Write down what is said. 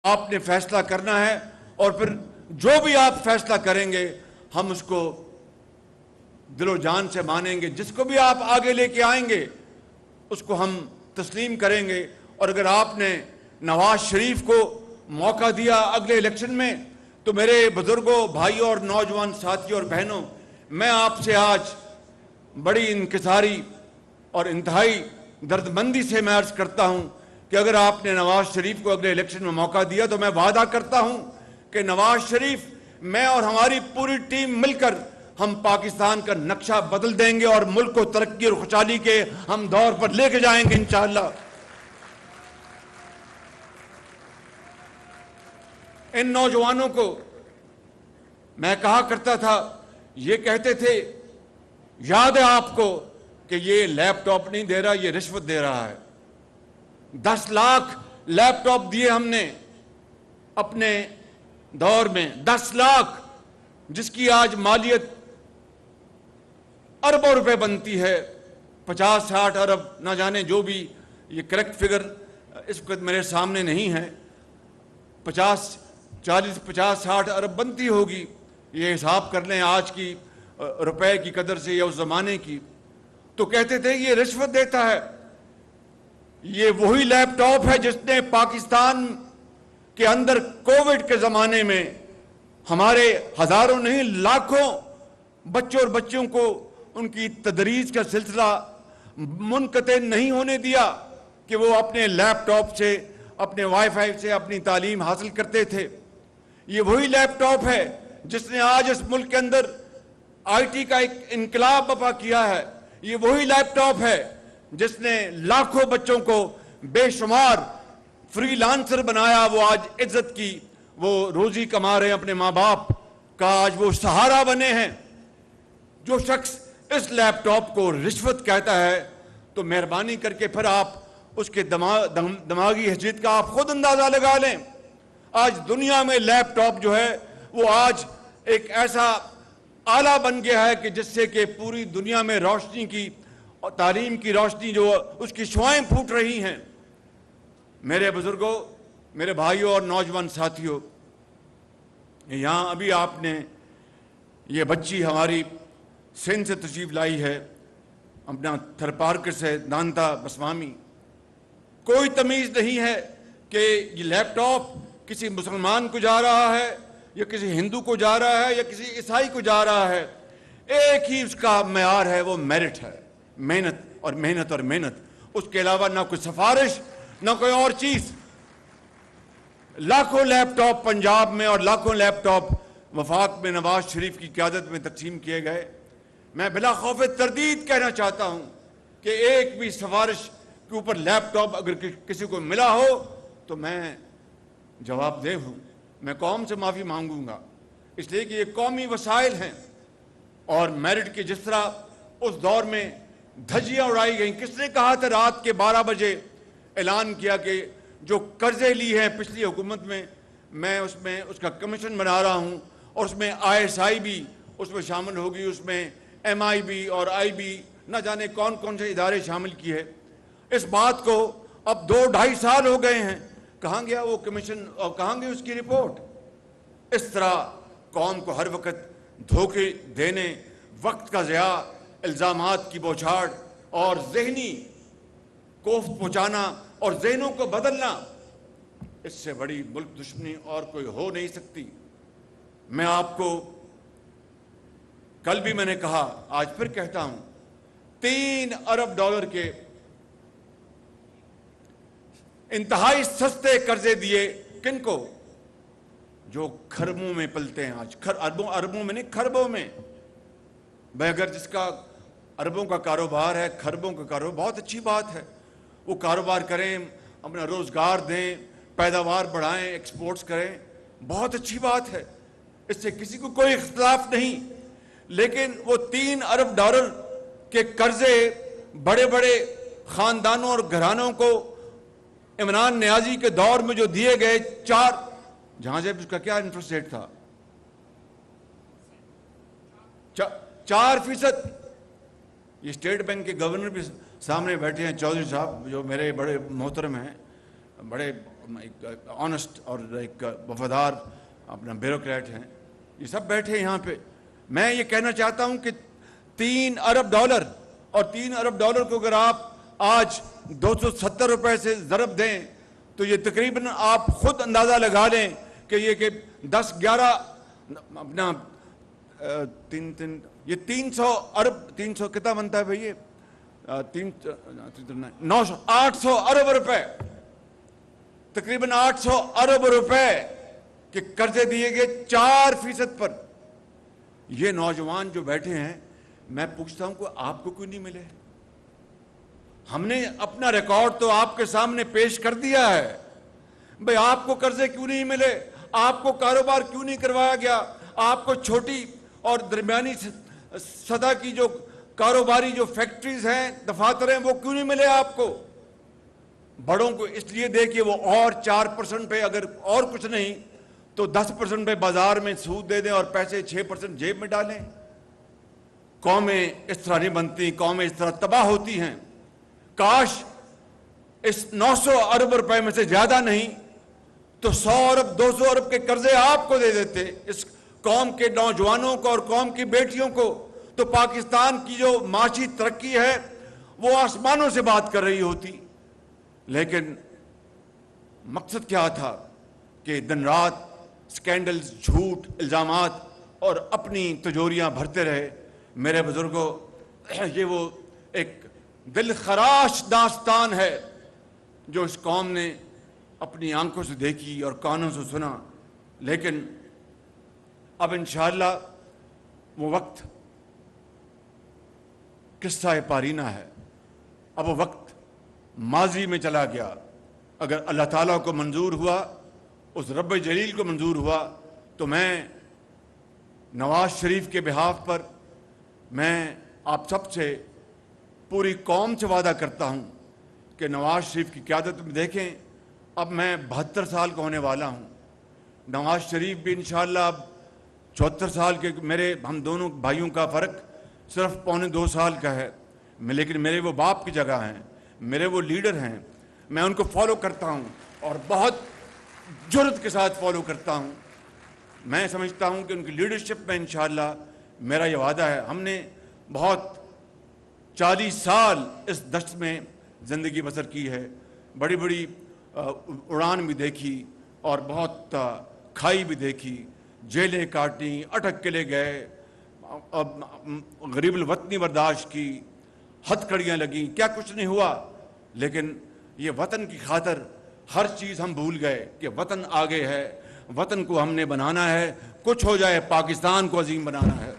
آپ نے فیصلہ کرنا ہے اور پھر جو بھی آپ فیصلہ کریں گے ہم اس کو دل و جان سے مانیں گے. جس کو بھی آپ آگے لے کے آئیں گے اس کو ہم تسلیم کریں گے. اور اگر آپ نے نواز شریف کو موقع دیا اگلے الیکشن میں تو میرے بزرگوں، بھائیوں اور نوجوان ساتھیوں اور بہنوں، میں آپ سے آج بڑی انکساری اور انتہائی درد مندی سے میں عرض کرتا ہوں کہ اگر آپ نے نواز شریف کو اگلے الیکشن میں موقع دیا تو میں وعدہ کرتا ہوں کہ نواز شریف، میں اور ہماری پوری ٹیم مل کر ہم پاکستان کا نقشہ بدل دیں گے اور ملک کو ترقی اور خوشحالی کے ہم دور پر لے کے جائیں گے انشاءاللہ. ان نوجوانوں کو میں کہا کرتا تھا، یہ کہتے تھے، یاد ہے آپ کو کہ یہ لیپ ٹاپ نہیں دے رہا، یہ رشوت دے رہا ہے. 10 لاکھ لیپ ٹاپ دیے ہم نے اپنے دور میں، 10 لاکھ، جس کی آج مالیت اربوں روپے بنتی ہے. 50-60 ارب، نہ جانے جو بھی، یہ کریکٹ فگر اس وقت میرے سامنے نہیں ہے، 40-50-60 ارب بنتی ہوگی. یہ حساب کر لیں آج کی روپے کی قدر سے یا اس زمانے کی. تو کہتے تھے یہ رشوت دیتا ہے. یہ وہی لیپ ٹاپ ہے جس نے پاکستان کے اندر کووڈ کے زمانے میں ہمارے ہزاروں نہیں لاکھوں بچوں اور بچیوں کو ان کی تدریس کا سلسلہ منقطع نہیں ہونے دیا کہ وہ اپنے لیپ ٹاپ سے، اپنے وائی فائی سے اپنی تعلیم حاصل کرتے تھے. یہ وہی لیپ ٹاپ ہے جس نے آج اس ملک کے اندر آئی ٹی کا ایک انقلاب برپا کیا ہے. یہ وہی لیپ ٹاپ ہے جس نے لاکھوں بچوں کو بے شمار فری لانسر بنایا. وہ آج عزت کی وہ روزی کما رہے ہیں، اپنے ماں باپ کا آج وہ سہارا بنے ہیں. جو شخص اس لیپ ٹاپ کو رشوت کہتا ہے تو مہربانی کر کے پھر آپ اس کے دماغی حیثیت کا آپ خود اندازہ لگا لیں. آج دنیا میں لیپ ٹاپ جو ہے وہ آج ایک ایسا آلہ بن گیا ہے کہ جس سے کہ پوری دنیا میں روشنی کی اور تعلیم کی روشنی جو اس کی شعائیں پھوٹ رہی ہیں. میرے بزرگوں، میرے بھائیوں اور نوجوان ساتھیوں، یہاں ابھی آپ نے یہ بچی ہماری سندھ سے تشریف لائی ہے، اپنا تھرپارکر سے، دانتا بسوامی. کوئی تمیز نہیں ہے کہ یہ لیپ ٹاپ کسی مسلمان کو جا رہا ہے یا کسی ہندو کو جا رہا ہے یا کسی عیسائی کو جا رہا ہے. ایک ہی اس کا معیار ہے، وہ میرٹ ہے، محنت اور محنت اور محنت. اس کے علاوہ نہ کوئی سفارش، نہ کوئی اور چیز. لاکھوں لیپ ٹاپ پنجاب میں اور لاکھوں لیپ ٹاپ وفاق میں نواز شریف کی قیادت میں تقسیم کیے گئے. میں بلا خوف تردید کہنا چاہتا ہوں کہ ایک بھی سفارش کے اوپر لیپ ٹاپ اگر کسی کو ملا ہو تو میں جواب دہ ہوں، میں قوم سے معافی مانگوں گا، اس لیے کہ یہ قومی وسائل ہیں. اور میرٹ کی جس طرح اس دور میں دھجیاں اڑائی گئیں، کس نے کہا تھا رات کے 12 بجے اعلان کیا کہ جو قرضے لی ہیں پچھلی حکومت میں اس کا کمیشن بنا رہا ہوں اور اس میں ISI بھی اس میں شامل ہوگی، اس میں MI بھی اور IB، نہ جانے کون کون سے ادارے شامل کیے. اس بات کو اب 2-2.5 سال ہو گئے ہیں. کہاں گیا وہ کمیشن اور کہاں گئی اس کی رپورٹ؟ اس طرح قوم کو ہر وقت دھوکے دینے، وقت کا ضیاع، الزامات کی بوچھاڑ اور ذہنی کوفت پہنچانا اور ذہنوں کو بدلنا، اس سے بڑی ملک دشمنی اور کوئی ہو نہیں سکتی. میں آپ کو کل بھی میں نے کہا، آج پھر کہتا ہوں، $3 ارب کے انتہائی سستے قرضے دیے. کن کو؟ جو کھربوں میں پلتے ہیں آج. اربوں میں نہیں، کھربوں میں. بھائی اگر جس کا اربوں کا کاروبار ہے، کھربوں کا کاروبار، بہت اچھی بات ہے. وہ کاروبار کریں، اپنا روزگار دیں، پیداوار بڑھائیں، ایکسپورٹس کریں، بہت اچھی بات ہے، اس سے کسی کو کوئی اختلاف نہیں. لیکن وہ $3 ارب کے قرضے بڑے بڑے خاندانوں اور گھرانوں کو عمران نیازی کے دور میں جو دیے گئے، جہاں سے اس کا کیا انٹرسٹ ریٹ تھا؟ 4%. یہ اسٹیٹ بینک کے گورنر بھی سامنے بیٹھے ہیں، چودھری صاحب، جو میرے بڑے محترم ہیں، بڑے ایک آنےسٹ اور ایک وفادار اپنا بیوروکریٹ ہیں، یہ سب بیٹھے یہاں پہ. میں یہ کہنا چاہتا ہوں کہ 3 ارب ڈالر، اور 3 ارب ڈالر کو اگر آپ آج 270 روپے سے ضرب دیں تو یہ تقریباً آپ خود اندازہ لگا لیں کہ یہ کہ 10-11 اپنا یہ 300 ارب، 300 کتنا بنتا ہے بھائی؟ 800 ارب روپے، تقریباً 800 ارب روپے کے قرضے دیے گئے 4% پر. یہ نوجوان جو بیٹھے ہیں، میں پوچھتا ہوں کہ آپ کو کیوں نہیں ملے؟ ہم نے اپنا ریکارڈ تو آپ کے سامنے پیش کر دیا ہے. بھئی آپ کو قرضے کیوں نہیں ملے؟ آپ کو کاروبار کیوں نہیں کروایا گیا؟ آپ کو چھوٹی اور درمیانی سطح کی جو کاروباری جو فیکٹریز ہیں، دفاتر ہیں، وہ کیوں نہیں ملے آپ کو؟ بڑوں کو اس لیے دے کہ وہ اور 4% پہ، اگر اور کچھ نہیں تو 10% پہ بازار میں سود دے دیں اور پیسے 6% جیب میں ڈالیں. قومیں اس طرح نہیں بنتی، قومیں اس طرح تباہ ہوتی ہیں. کاش اس 900 ارب روپے میں سے زیادہ نہیں تو 100 ارب 200 ارب کے قرضے آپ کو دے دیتے، اس قوم کے نوجوانوں کو اور قوم کی بیٹیوں کو، تو پاکستان کی جو معاشی ترقی ہے وہ آسمانوں سے بات کر رہی ہوتی. لیکن مقصد کیا تھا کہ دن رات سکینڈلز، جھوٹ، الزامات اور اپنی تجوریاں بھرتے رہے. میرے بزرگوں، یہ وہ ایک دل خراش داستان ہے جو اس قوم نے اپنی آنکھوں سے دیکھی اور کانوں سے سنا. لیکن اب انشاءاللہ وہ وقت قصہ پارینہ ہے. اب وہ وقت ماضی میں چلا گیا. اگر اللہ تعالیٰ کو منظور ہوا، اس رب جلیل کو منظور ہوا، تو میں نواز شریف کے بہاف پر میں آپ سب سے، پوری قوم سے وعدہ کرتا ہوں کہ نواز شریف کی قیادت میں دیکھیں، اب میں 72 سال کا ہونے والا ہوں. نواز شریف بھی انشاءاللہ اب 74 سال کے، ہم دونوں بھائیوں کا فرق صرف 1.25 سال کا ہے. لیکن میرے وہ باپ کی جگہ ہیں، میرے وہ لیڈر ہیں. میں ان کو فالو کرتا ہوں اور بہت جرأت کے ساتھ فالو کرتا ہوں. میں سمجھتا ہوں کہ ان کی لیڈرشپ میں انشاءاللہ میرا یہ وعدہ ہے. ہم نے بہت 40 سال اس دشت میں زندگی بسر کی ہے، بڑی بڑی اڑان بھی دیکھی اور بہت کھائی بھی دیکھی، جیلیں کاٹیں، اٹک قلعے گئے، غریب الوطنی برداشت کی، ہتھ کڑیاں لگیں، کیا کچھ نہیں ہوا. لیکن یہ وطن کی خاطر ہر چیز ہم بھول گئے کہ وطن آگے ہے، وطن کو ہم نے بنانا ہے. کچھ ہو جائے، پاکستان کو عظیم بنانا ہے.